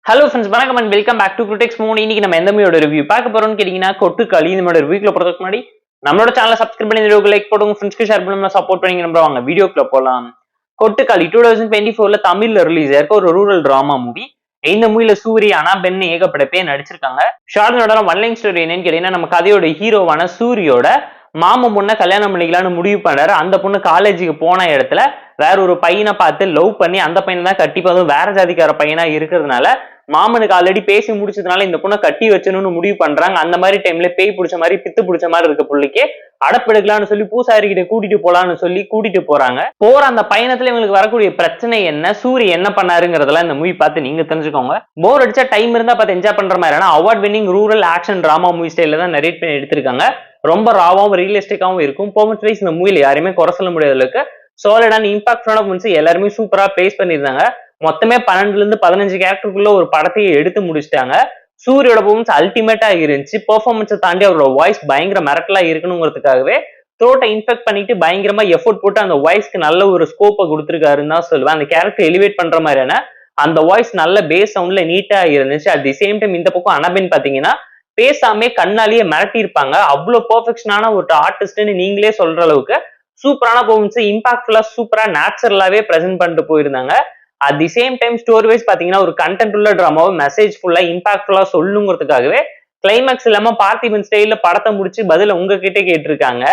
Hello friends, வணக்கம் and welcome back to critics மூணு. இன்னைக்கு நம்ம எந்த மூவியோட ரிவ்யூ பார்க்க போறோம்னு கேட்டீங்கன்னா, கொட்டுக்காளி. இந்த ரிவ்யூக்குள்ள போறதுக்கு முன்னாடி நம்மளோட சேனலை சப்ஸ்கிரைப் பண்ணி வீடியோக்கு லைக் போடுங்க, ஃப்ரெண்ட்ஸ்க்கு ஷேர் பண்ணி சப்போர்ட் பண்ணி நம்புவாங்க. வீடியோக்குள்ள போலாம். கொட்டுக்காளி 2024 தமிழ்ல ரிலீஸ் ஆயிருக்க ஒரு ரூரல் டிராமா மூவி. இந்த மூவில சூரிய, அனாபென் ஏகப்பட்ட பேர் நடிச்சிருக்காங்க. ஷார்ட்னோட ஒன்லைன் ஸ்டோரி என்னன்னு கேட்டீங்கன்னா, நம்ம கதையோட ஹீரோவான சூரியோட மாமா பொண்ணை கல்யாணம் பண்ணிக்கலாம்னு முடிவு பண்ணாரு. அந்த பொண்ணு காலேஜுக்கு போன இடத்துல வேற ஒரு பையனை பார்த்து லவ் பண்ணி அந்த பையனை தான் கட்டிப்பதும் வேற ஜாதிக்கார பையனா இருக்கிறதுனால மாமனுக்கு ஆல்ரெடி பேசி முடிச்சதுனால இந்த பொண்ணை கட்டி வச்சணும்னு முடிவு பண்றாங்க. அந்த மாதிரி டைம்ல பேய் பிடிச்ச மாதிரி பித்து பிடிச்ச மாதிரி இருக்க பிள்ளைக்கு அடப்பெடுக்கலாம்னு சொல்லி பூசாரி கிட்ட கூட்டிட்டு போலான்னு சொல்லி கூட்டிட்டு போறாங்க. போற அந்த பயணத்துல இவங்களுக்கு வரக்கூடிய பிரச்சனை என்ன, சூரிய என்ன பண்ணாருங்கிறதெல்லாம் இந்த மூவி பார்த்து நீங்க தெரிஞ்சுக்கோங்க. போர் அடிச்சா டைம் இருந்தா பார்த்து என்ஜாய் பண்ற மாதிரி award winning rural action drama movie ஸ்டைல தான் நரேட் பண்ணி எடுத்திருக்காங்க. ரொம்ப ராவாவும் ரியலிஸ்டிக்காவும் இருக்கும். பெர்ஃபார்மன்ஸ் வைஸ் இந்த மூவில யாருமே குறை சொல்ல முடியாத அளவுக்கு சாலிடான இம்பாக்டான மூமெண்ட்ஸ் எல்லாருமே சூப்பரா பிளேஸ் பண்ணிருந்தாங்க. மொத்தமே 12 இருந்து 15 கேரக்டருக்குள்ள ஒரு படத்தையே எடுத்து முடிச்சிட்டாங்க. சூரியோட பெர்ஃபார்மன்ஸ் அல்டிமேட்டா இருந்துச்சு. பெர்ஃபார்மன்ஸை தாண்டி அவரோட வாய்ஸ் பயங்கர மிரட்டலா இருக்கணுங்கிறதுக்காகவே த்ரோட்டை இன்ஃபெக்ட் பண்ணிட்டு பயங்கரமா எஃபோர்ட் போட்டு அந்த வாய்ஸ்க்கு நல்ல ஒரு ஸ்கோப்பை கொடுத்துருக்காருன்னு தான் சொல்லுவேன். அந்த கேரக்டர் எலிவேட் பண்ற மாதிரியான அந்த வாய்ஸ் நல்ல பேஸ் சவுண்ட்ல நீட்டா இருந்துச்சு. அட் தி சேம் டைம் இந்த பக்கம் அனபென் பாத்தீங்கன்னா பேசாமே கண்ணாலேயே மிரட்டி இருப்பாங்க. அவ்வளவு பெர்ஃபெக்ஷனான ஒரு ஆர்டிஸ்ட்னு நீங்களே சொல்ற அளவுக்கு சூப்பரான பெர்ஃபார்மன்ஸ், இம்பாக்ட்ஃபுல்லா சூப்பரா நேச்சுரலாவே பிரசென்ட் பண்ணிட்டு போயிருந்தாங்க. At the same time story wise பாத்தீங்கன்னா ஒரு கண்டென்ட் உள்ள டிராமாவை மெசேஜ் ஃபுல்லா இம்பாக்ட்ஃபுல்லா சொல்லுங்கிறதுக்காகவே கிளைமேக்ஸ் இல்லாம பார்த்திபன் ஸ்டைல்ல படத்தை முடிச்சு பதில உங்ககிட்ட கேட்டிருக்காங்க.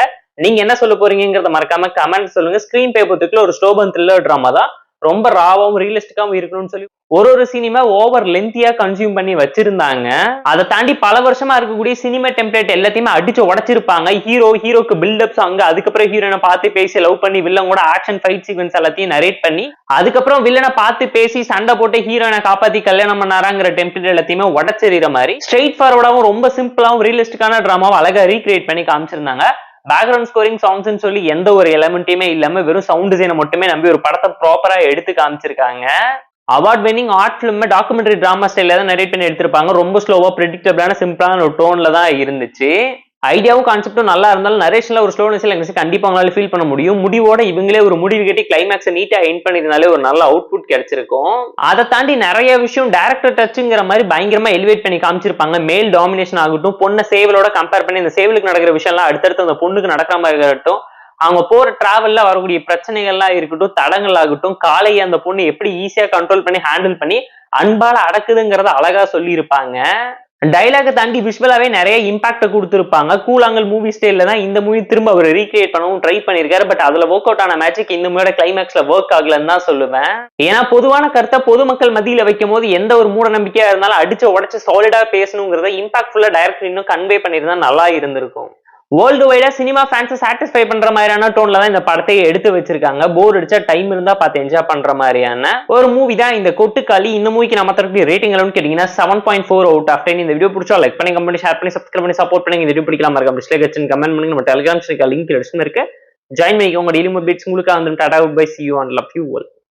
நீங்க என்ன சொல்ல போறீங்கிறத மறக்காம கமெண்ட் சொல்லுங்க. ஸ்கிரீன் பேப்பத்துக்குள்ள ஒரு ஸ்லோபன் த்ரில்லர் டிராமா தான். ரொம்ப ராவாவும் ரியலிஸ்டிக்காவும் இருக்கணும்னு சொல்லி ஒரு சினிமா ஓவர் லென்த்தியா கன்சியூம் பண்ணி வச்சிருந்தாங்க. அதை தாண்டி பல வருஷமா இருக்கக்கூடிய சினிமா டெம்ப்ளேட் எல்லாத்தையுமே அடிச்சு உடைச்சிருப்பாங்க. ஹீரோக்கு பில்டப்ஸ் அங்க, அதுக்கப்புறம் ஹீரோனை பார்த்து பேசி லவ் பண்ணி வில்லன் கூட ஆக்ஷன் ஃபைட் சீக்வன்ஸ் எல்லாத்தையும் நரேட் பண்ணி அதுக்கப்புறம் வில்லனை பார்த்து பேசி சண்டை போட்டு ஹீரோனை காப்பாத்தி கல்யாணம் பண்ணாராங்கிற டெம்ப்ளேட் எல்லாத்தையுமே உடச்சிற மாதிரி ஸ்ட்ரெயிட் ஃபார்வர்டாவும் ரொம்ப சிம்பிளாவும் ரியலிஸ்டிக்கான டிராமாவை அழகா ரீக்ரியேட் பண்ணி காமிச்சிருந்தாங்க. பேக்ரவுண்ட் ஸ்கோரிங் சாங்ஸ் சொல்லி எந்த ஒரு எலமெண்ட்டையுமே இல்லாம வெறும் சவுண்ட் டிசைனை மட்டுமே நம்பி ஒரு படத்தை ப்ராப்பரா எடுத்து காமிச்சிருக்காங்க. Award winning art film documentary drama ஸ்டைல தான் நரேட் பண்ணி எடுத்திருப்பாங்க. ரொம்ப ஸ்லோவா பிரெடிக்டபிளான சிம்பிளான ஒரு டோன்ல தான் இருந்துச்சு. ஐடியாவும் கான்செப்டும் நல்லா இருந்தாலும் நரேஷன்ல ஒரு ஸ்லோனஸ் கண்டிப்பா அவங்களால ஃபீல் பண்ண முடியும். முடிவோட இவங்களே ஒரு முடிவு கட்டி கிளைமேக்ஸ் நீட்டா எண்ட் பண்ணிருந்தாலே ஒரு நல்ல அவுட்புட் கிடைச்சிருக்கும். அதை தாண்டி நிறைய விஷயம் டைரக்டர் டச்சுங்கிற மாதிரி பயங்கரமா எலிவேட் பண்ணி காமிச்சிருப்பாங்க. மேல் டாமினேஷன் ஆகட்டும், பொண்ணை சேவலோட கம்பேர் பண்ணி இந்த சேவலுக்கு நடக்கிற விஷயம் எல்லாம் அடுத்தடுத்து அந்த பொண்ணுக்கு நடக்காம இருக்கட்டும், அவங்க போற டிராவல்ல வரக்கூடிய பிரச்சனைகள்லாம் இருக்கட்டும், தடங்கள் ஆகட்டும், காலையை அந்த பொண்ணு எப்படி ஈஸியா கண்ட்ரோல் பண்ணி ஹேண்டில் பண்ணி அன்பால அடக்குதுங்கிறத அழகா சொல்லி இருப்பாங்க. டைலாக தாண்டி விஷுவலாவே நிறைய இம்பாக்ட கொடுத்திருப்பாங்க. கூழாங்கல் மூவி ஸ்டைல்ல தான் இந்த மூவி திரும்ப அவர் ரீக்ரியேட் பண்ணவும் ட்ரை பண்ணிருக்காரு. பட் அதுல ஒர்க் அவுட் ஆன மேஜிக் இந்த மூவியோட கிளைமேக்ஸ்ல ஒர்க் ஆகலன்னு தான் சொல்லுவேன். ஏன்னா பொதுவான கருத்தை பொதுமக்கள் மத்தியில வைக்கும் போது எந்த ஒரு மூட நம்பிக்கையா இருந்தாலும் அடிச்சு உடச்சு சாலிடா பேசணுங்கிறத இம்பாக்ட்ஃபுல்லா டைரக்டர் இன்னும் கன்வே பண்ணிருந்தா நல்லா இருந்திருக்கும். வேர்ல்டு வைடா சினிமா ஃபேன்ஸை சாட்டிஸ்ஃபை பண்ற மாதிரியான டோன்ல தான் இந்த படத்தையே எடுத்து வச்சிருக்காங்க. போர் அடிச்சா டைம் இருந்தா பார்த்து என்ஜாய் பண்ற மாதிரியான ஒரு மூவி தான் இந்த கொட்டுக்காளி. இந்த மூவிக்கு நம்ம தரக்கூடிய ரேட்டிங் எல்லாம் கேட்டீங்கன்னா 7.4 அவுட் ஆஃப் 10. இந்த வீடியோ பிடிச்சா லைக் பண்ணி, கமெண்ட், ஷேர் பண்ணி, சப்ஸ்கிரைப் பண்ணி சப்போர்ட் பண்ணி. இந்த வீடியோ பிடிக்கலாம் மறக்காம டிஸ்லைக் வச்சு கமெண்ட் பண்ணி. நம்ம டெலிகிராம் லிங்க் டிஸ்கிரிப்ஷன்ல இருக்கு, ஜாயின் பண்ணிக்கோங்க. டெய்லி அப்டேட்ஸ் உங்களுக்கு வந்து ta ta bye, see you and love you all.